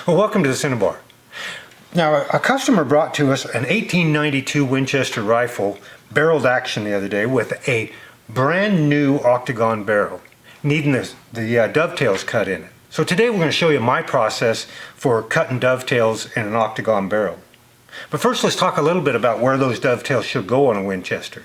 Well, welcome to the Cinnabar. Now, a customer brought to us an 1892 Winchester rifle, barreled action the other day, with a brand new octagon barrel, needing the dovetails cut in it. So today we're going to show you my process for cutting dovetails in an octagon barrel. But first, let's talk a little bit about where those dovetails should go on a Winchester.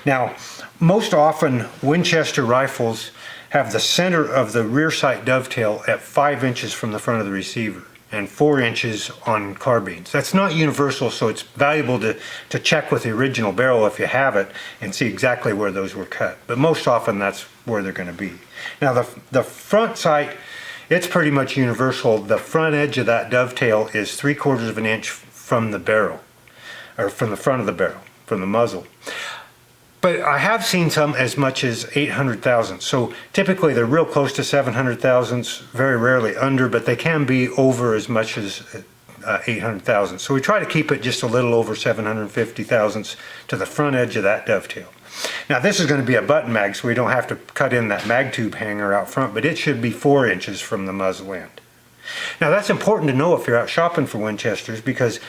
Now, most often Winchester rifles have the center of the rear sight dovetail at 5 inches from the front of the receiver and 4 inches on carbines. That's not universal, so it's valuable to check with the original barrel if you have it and see exactly where those were cut. But most often that's where they're going to be. Now the front sight, it's pretty much universal. The front edge of that dovetail is 3/4 of an inch from the barrel, or from the front of the barrel, from the muzzle. But I have seen some as much as 800 thousandths. So typically they're real close to 700 thousandths, very rarely under, but they can be over as much as 800 thousandths. So we try to keep it just a little over 750 thousandths to the front edge of that dovetail. Now this is going to be a button mag, so we don't have to cut in that mag tube hanger out front, but it should be 4 inches from the muzzle end. Now that's important to know if you're out shopping for Winchesters, because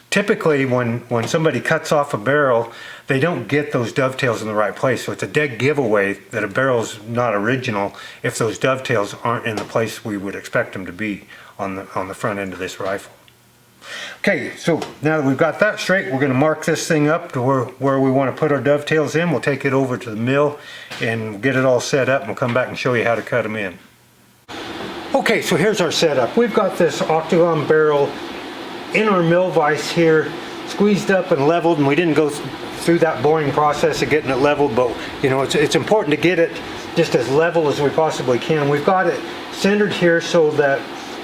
typically when somebody cuts off a barrel, they don't get those dovetails in the right place. So it's a dead giveaway that a barrel's not original if those dovetails aren't in the place we would expect them to be on the front end of this rifle. Okay, so now that we've got that straight, we're going to mark this thing up to where we want to put our dovetails in. We'll take it over to the mill and get it all set up, and we'll come back and show you how to cut them in. Okay, so here's our setup. We've got this octagon barrel in our mill vise here, squeezed up and leveled, and we didn't go through that boring process of getting it leveled, but you know, it's important to get it just as level as we possibly can. We've got it centered here so that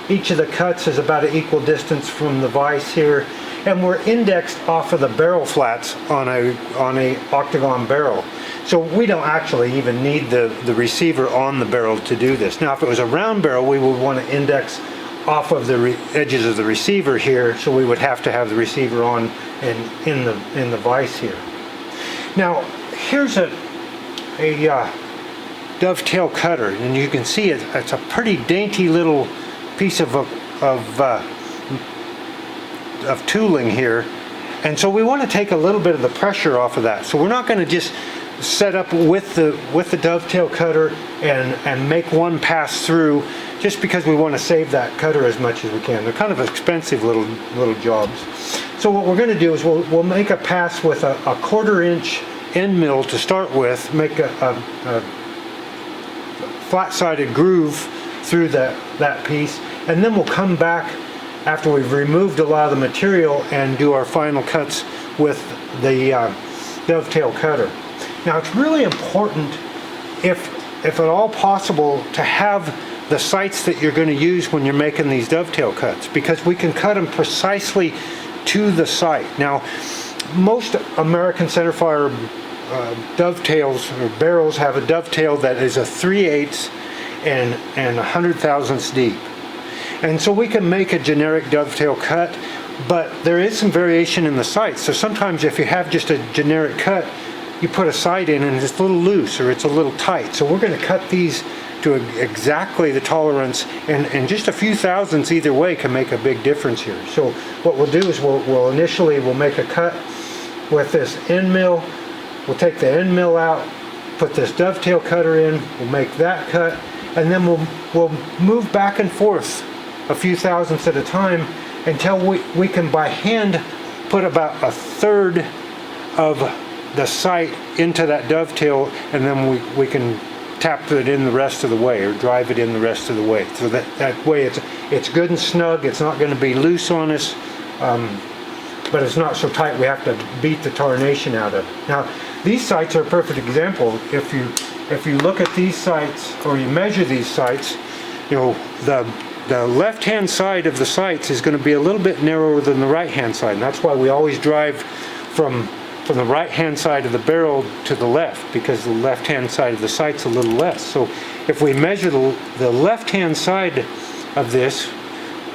each of the cuts is about an equal distance from the vise here, and we're indexed off of the barrel flats on a octagon barrel. So we don't actually even need the receiver on the barrel to do this. Now if it was a round barrel, we would want to index off of the edges of the receiver here, so we would have to have the receiver on and in the vise here. Now here's a dovetail cutter, and you can see it's a pretty dainty little piece of tooling here, and so we want to take a little bit of the pressure off of that. So we're not going to just set up with the dovetail cutter and make one pass through, just because we want to save that cutter as much as we can. They're kind of expensive little jobs. So what we're going to do is we'll make a pass with a 1/4 inch end mill to start with, make a flat-sided groove through that piece, and then we'll come back after we've removed a lot of the material and do our final cuts with the dovetail cutter. Now it's really important, if at all possible, to have the sights that you're going to use when you're making these dovetail cuts, because we can cut them precisely to the sight. Now most American centerfire dovetails or barrels have a dovetail that is a 3/8 and 100 thousandths deep, and so we can make a generic dovetail cut, but there is some variation in the sights. So sometimes if you have just a generic cut, you put a sight in and it's a little loose or it's a little tight. So we're going to cut these to exactly the tolerance, and just a few thousandths either way can make a big difference here. So what we'll do is we'll initially make a cut with this end mill. We'll take the end mill out, put this dovetail cutter in, we'll make that cut, and then we'll move back and forth a few thousandths at a time until we can by hand put about 1/3 of the sight into that dovetail, and then we can tap it in the rest of the way, or drive it in the rest of the way. So that way it's good and snug. It's not going to be loose on us, but it's not so tight we have to beat the tarnation out of it. Now these sights are a perfect example. If you look at these sights, or you measure these sights, you know, the left hand side of the sights is going to be a little bit narrower than the right hand side, and that's why we always drive from the right hand side of the barrel to the left, because the left hand side of the sight's a little less. So if we measure the left hand side of this,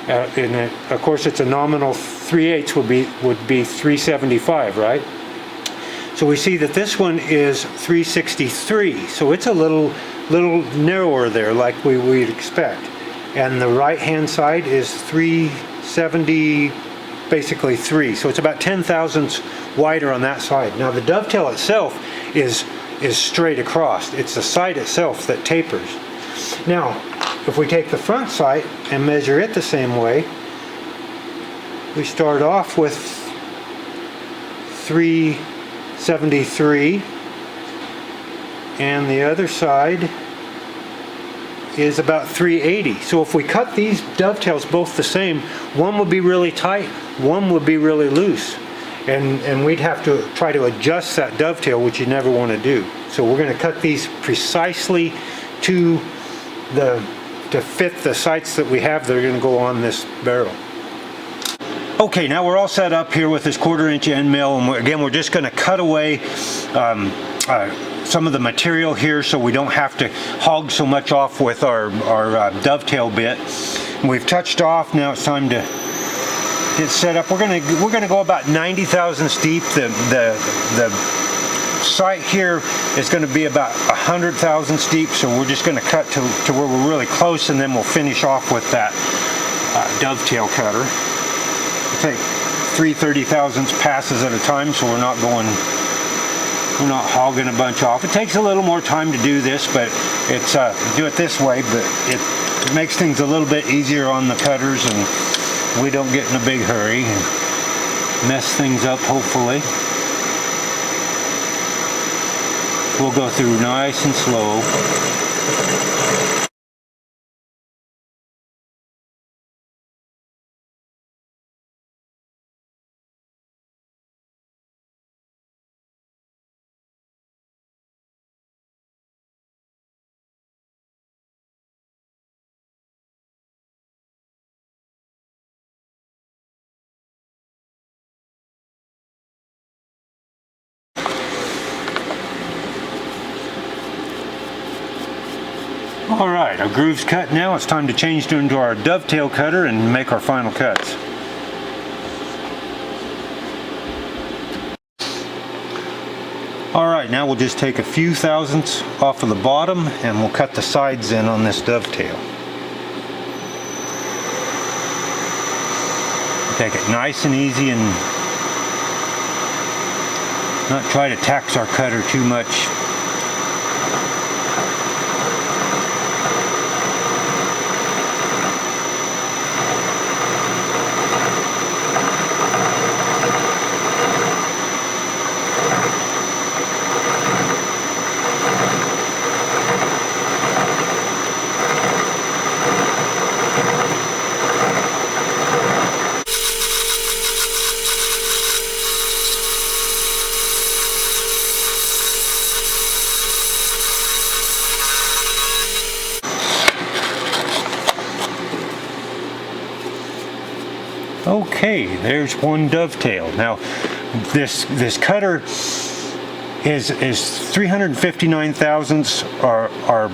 of course it's a nominal 3/8 would be 375, right? So we see that this one is 363, so it's a little narrower there, like we'd expect. and the right hand side is 370, basically 3. So it's about 10 thousandths wider on that side. Now the dovetail itself is straight across. It's the side itself that tapers. Now, if we take the front sight and measure it the same way, we start off with 373, and the other side is about 380. So if we cut these dovetails both the same, one would be really tight, one would be really loose. And we'd have to try to adjust that dovetail, which you never want to do. So we're going to cut these precisely to fit the sights that we have that are going to go on this barrel. Okay, now we're all set up here with this 1/4 inch end mill, and again we're just going to cut away some of the material here so we don't have to hog so much off with our dovetail bit. We've touched off. Now it's time to get set up. We're gonna go about 90 thousandths deep. The sight here is going to be about 100 thousandths deep, so we're just going to cut to where we're really close, and then we'll finish off with that dovetail cutter. We'll take 3 30 thousandths passes at a time, so we're not hogging a bunch off. It takes a little more time to do this, but it's do it this way, but it makes things a little bit easier on the cutters, and we don't get in a big hurry and mess things up, hopefully. We'll go through nice and slow. Alright, our groove's cut now. It's time to change into our dovetail cutter and make our final cuts. Alright, now we'll just take a few thousandths off of the bottom and we'll cut the sides in on this dovetail. Take it nice and easy and not try to tax our cutter too much. Okay, there's one dovetail. Now, this cutter is 359 thousandths. Our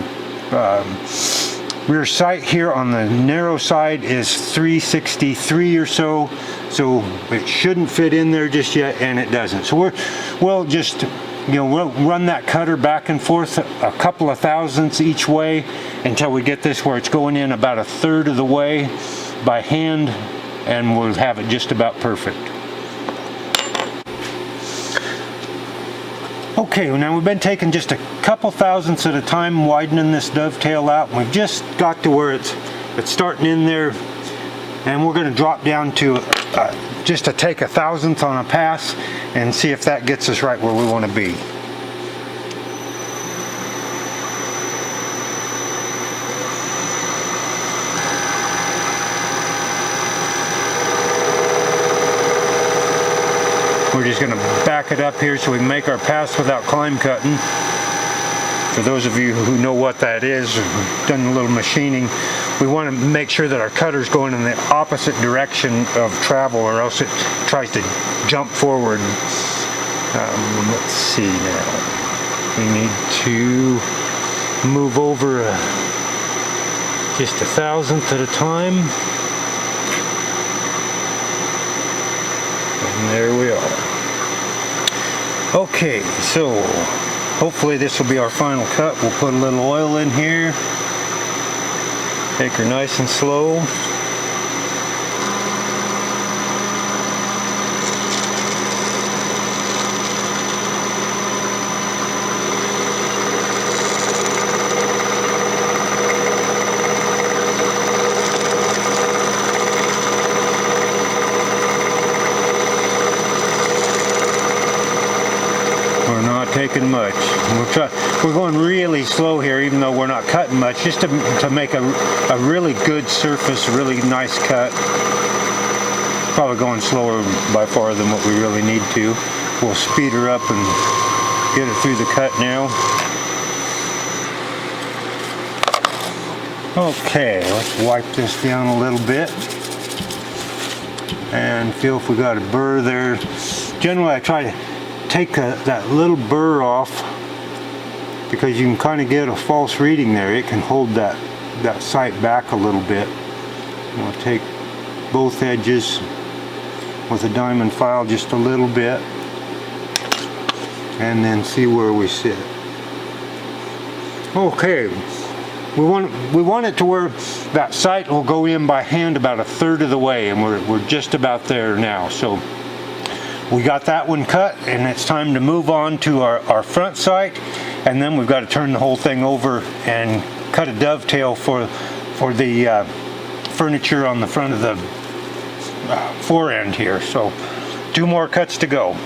rear sight here on the narrow side is 363 or so. So it shouldn't fit in there just yet, and it doesn't. So we'll just, we'll run that cutter back and forth a couple of thousandths each way until we get this where it's going in about 1/3 of the way by hand, and we'll have it just about perfect. Okay, well now we've been taking just a couple thousandths at a time, widening this dovetail out, and we've just got to where it's starting in there, and we're going to drop down to just to take a thousandth on a pass and see if that gets us right where we want to be. We're just going to back it up here so we can make our pass without climb cutting. For those of you who know what that is, done a little machining, we want to make sure that our cutter's going in the opposite direction of travel, or else it tries to jump forward. Let's see now. We need to move over just a thousandth at a time. And there we are. Okay, so hopefully this will be our final cut. We'll put a little oil in here. Take her nice and slow. We're not taking much. We're going really slow here, even though we're not cutting much, just to make a really good surface, really nice cut. Probably going slower by far than what we really need to. We'll speed her up and get her through the cut now. Okay, let's wipe this down a little bit and feel if we got a burr there. Generally, I try to take that little burr off, because you can kind of get a false reading there. It can hold that sight back a little bit. We'll take both edges with a diamond file just a little bit and then see where we sit. Okay, we want it to where that sight will go in by hand about 1/3 of the way, and we're just about there now. So we got that one cut, and it's time to move on to our front sight, and then we've got to turn the whole thing over and cut a dovetail for the furniture on the front of the fore end here. So 2 more cuts to go.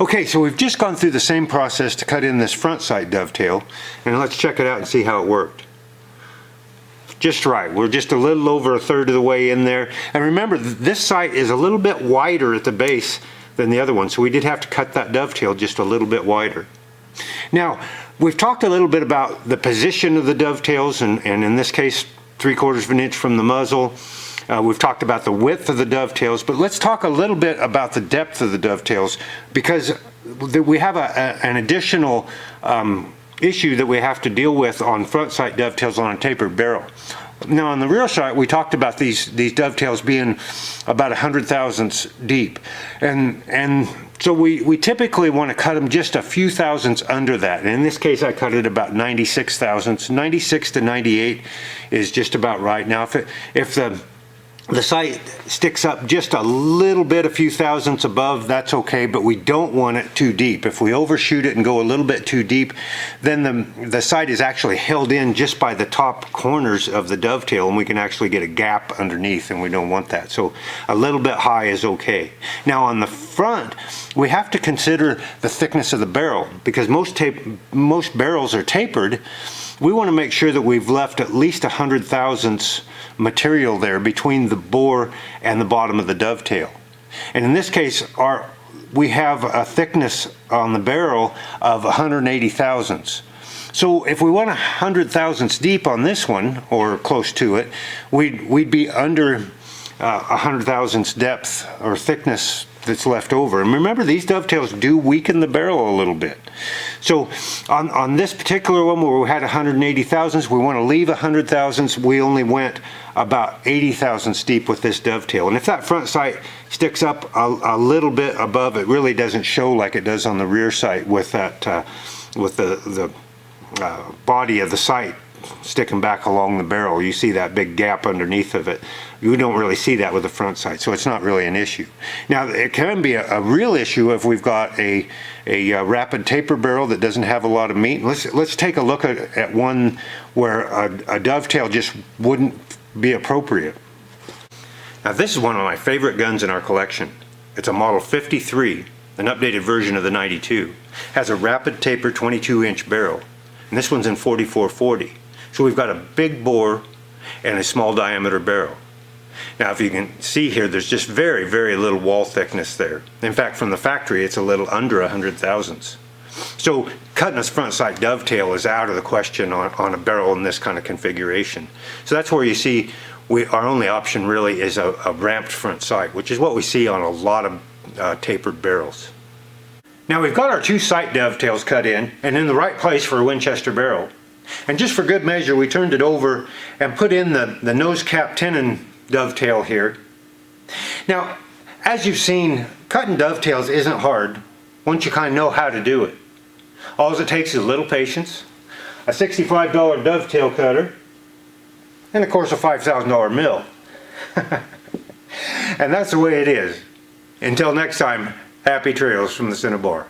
Okay, so we've just gone through the same process to cut in this front sight dovetail, and let's check it out and see how it worked. Just right. We're just a little over 1/3 of the way in there. And remember, this sight is a little bit wider at the base than the other one, so we did have to cut that dovetail just a little bit wider. Now, we've talked a little bit about the position of the dovetails, and in this case, 3/4 of an inch from the muzzle. We've talked about the width of the dovetails, but let's talk a little bit about the depth of the dovetails, because we have an additional issue that we have to deal with on front sight dovetails on a tapered barrel. Now, on the rear sight, we talked about these dovetails being about 100 thousandths deep, and so we typically want to cut them just a few thousandths under that. And in this case, I cut it about 96 thousandths. 96 to 98 is just about right. Now, if the sight sticks up just a little bit, a few thousandths above, that's okay, but we don't want it too deep. If we overshoot it and go a little bit too deep, then the sight is actually held in just by the top corners of the dovetail, and we can actually get a gap underneath, and we don't want that. So a little bit high is okay. Now on the front, we have to consider the thickness of the barrel, because most barrels are tapered. We want to make sure that we've left at least 100 thousandths material there between the bore and the bottom of the dovetail. And in this case, we have a thickness on the barrel of 180 thousandths. So if we went 100 thousandths deep on this one, or close to it, we'd be under 100 thousandths depth or thickness that's left over. And remember, these dovetails do weaken the barrel a little bit. So on this particular one where we had 180 thousandths, we want to leave 100 thousandths. We only went about 80 thousandths deep with this dovetail. And if that front sight sticks up a little bit above, it really doesn't show like it does on the rear sight with that with the body of the sight sticking back along the barrel. You see that big gap underneath of it. You don't really see that with the front sight, so it's not really an issue. Now, it can be a real issue if we've got a rapid taper barrel that doesn't have a lot of meat. Let's take a look at one where a dovetail just wouldn't be appropriate. Now, this is one of my favorite guns in our collection. It's a model 53, an updated version of the 92. Has a rapid taper 22-inch barrel, and this one's in 4440. So we've got a big bore and a small diameter barrel. Now, if you can see here, there's just very, very little wall thickness there. In fact, from the factory, it's a little under 100 thousandths. So cutting a front sight dovetail is out of the question on a barrel in this kind of configuration. So that's where you see our only option really is a ramped front sight, which is what we see on a lot of tapered barrels. Now, we've got our 2 sight dovetails cut in and in the right place for a Winchester barrel. And just for good measure, we turned it over and put in the nose cap tenon dovetail here. Now, as you've seen, cutting dovetails isn't hard once you kind of know how to do it. All it takes is a little patience, a $65 dovetail cutter, and of course a $5,000 mill. And that's the way it is. Until next time, happy trails from the Cinnabar.